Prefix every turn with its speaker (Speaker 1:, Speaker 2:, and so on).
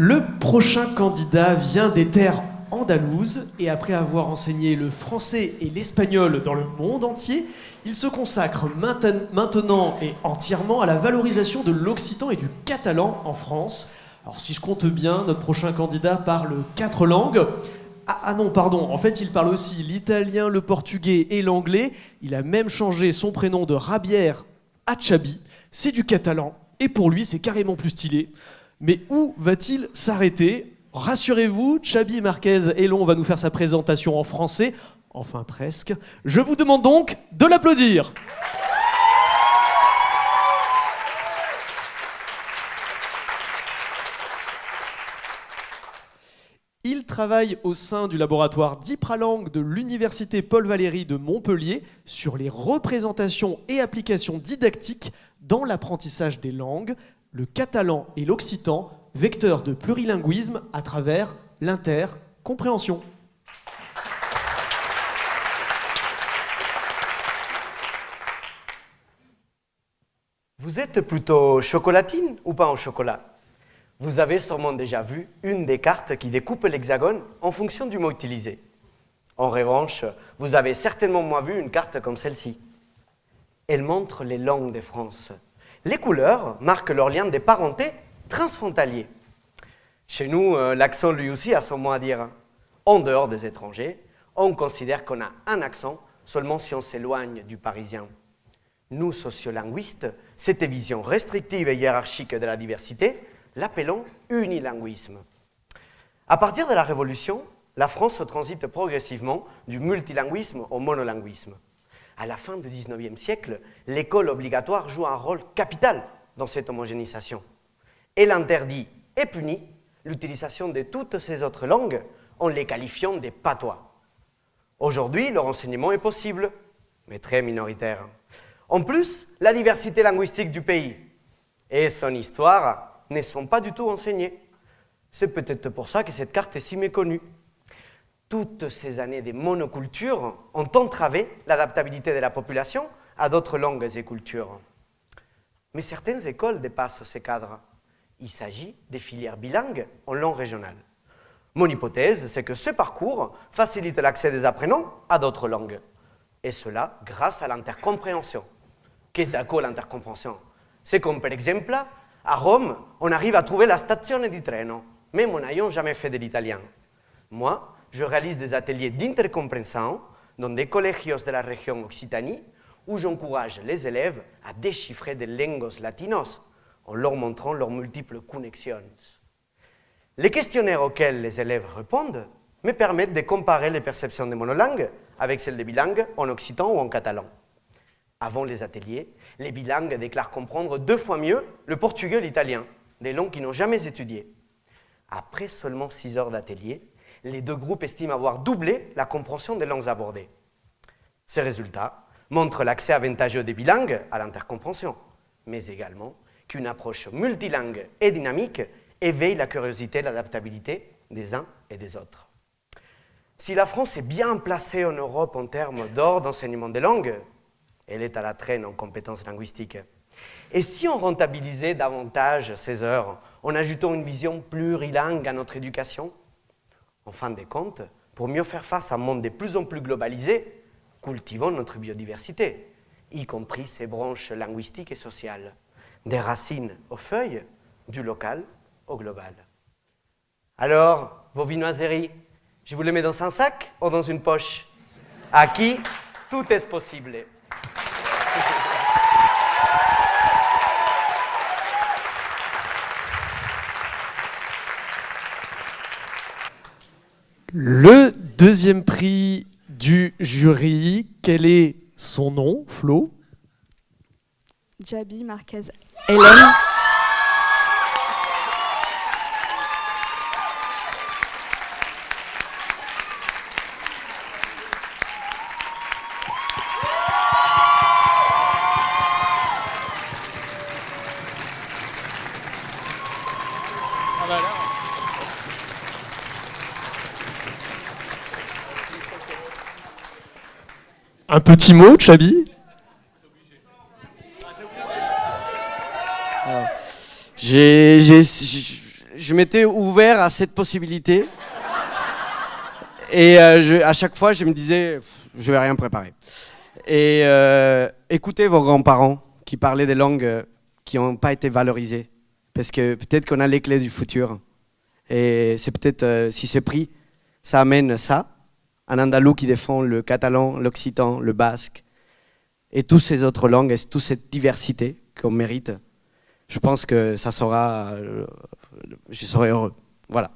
Speaker 1: Le prochain candidat vient des terres andalouses et après avoir enseigné le français et l'espagnol dans le monde entier, il se consacre maintenant et entièrement à la valorisation de l'occitan et du catalan en France. Alors si je compte bien, notre prochain candidat parle 4 langues. Ah non, pardon, en fait il parle aussi l'italien, le portugais et l'anglais. Il a même changé son prénom de Rabière à Chabi. C'est du catalan et pour lui c'est carrément plus stylé. Mais où va-t-il s'arrêter ? Rassurez-vous, Chabi Marquez Elon va nous faire sa présentation en français, enfin presque. Je vous demande donc de l'applaudir. Il travaille au sein du laboratoire d'Ipralangue de l'Université Paul Valéry de Montpellier sur les représentations et applications didactiques dans l'apprentissage des langues, le catalan et l'occitan, vecteurs de plurilinguisme à travers l'intercompréhension.
Speaker 2: Vous êtes plutôt chocolatine ou pas en chocolat? Vous avez sûrement déjà vu une des cartes qui découpe l'hexagone en fonction du mot utilisé. En revanche, vous avez certainement moins vu une carte comme celle-ci. Elle montre les langues de France. Les couleurs marquent leur lien de parenté transfrontalier. Chez nous, l'accent lui aussi a son mot à dire. En dehors des étrangers, on considère qu'on a un accent seulement si on s'éloigne du parisien. Nous, sociolinguistes, cette vision restrictive et hiérarchique de la diversité, l'appelons unilinguisme. À partir de la Révolution, la France transite progressivement du multilinguisme au monolinguisme. À la fin du XIXe siècle, l'école obligatoire joue un rôle capital dans cette homogénéisation. Elle interdit et punit l'utilisation de toutes ces autres langues en les qualifiant de patois. Aujourd'hui, leur enseignement est possible, mais très minoritaire. En plus, la diversité linguistique du pays et son histoire ne sont pas du tout enseignées. C'est peut-être pour ça que cette carte est si méconnue. Toutes ces années de monoculture ont entravé l'adaptabilité de la population à d'autres langues et cultures. Mais certaines écoles dépassent ces cadres. Il s'agit des filières bilingues en langue régionale. Mon hypothèse, c'est que ce parcours facilite l'accès des apprenants à d'autres langues. Et cela grâce à l'intercompréhension. Qu'est-ce que l'intercompréhension? C'est comme par exemple, à Rome, on arrive à trouver la stazione di treno, même en n'ayant jamais fait de l'italien. Moi, je réalise des ateliers d'intercompréhension dans des collegios de la région Occitanie où j'encourage les élèves à déchiffrer des lingos latinos en leur montrant leurs multiples connexions. Les questionnaires auxquels les élèves répondent me permettent de comparer les perceptions des monolangues avec celles des bilingues en occitan ou en catalan. Avant les ateliers, les bilingues déclarent comprendre 2 fois mieux le portugais et l'italien, des langues qu'ils n'ont jamais étudiées. Après seulement 6 heures d'atelier, les 2 groupes estiment avoir doublé la compréhension des langues abordées. Ces résultats montrent l'accès avantageux des bilingues à l'intercompréhension, mais également qu'une approche multilingue et dynamique éveille la curiosité et l'adaptabilité des uns et des autres. Si la France est bien placée en Europe en termes d'ordre d'enseignement des langues, elle est à la traîne en compétences linguistiques. Et si on rentabilisait davantage ces heures en ajoutant une vision plurilingue à notre éducation? En fin de compte, pour mieux faire face à un monde de plus en plus globalisé, cultivons notre biodiversité, y compris ses branches linguistiques et sociales, des racines aux feuilles, du local au global. Alors, vos viennoiseries, je vous les mets dans un sac ou dans une poche? À qui tout est possible.
Speaker 1: Le deuxième prix du jury, quel est son nom, Flo?
Speaker 3: Chabi Marquez Elon.
Speaker 1: Un petit mot, Chabi?
Speaker 3: je m'étais ouvert à cette possibilité. Et à chaque fois, je me disais, je vais rien préparer. Et écoutez vos grands-parents qui parlaient des langues qui n'ont pas été valorisées. Parce que peut-être qu'on a les clés du futur. Et c'est peut-être, si c'est pris, ça amène ça. Un andalou qui défend le catalan, l'occitan, le basque. Et toutes ces autres langues, et toute cette diversité qu'on mérite. Je pense que ça sera... je serai heureux. Voilà.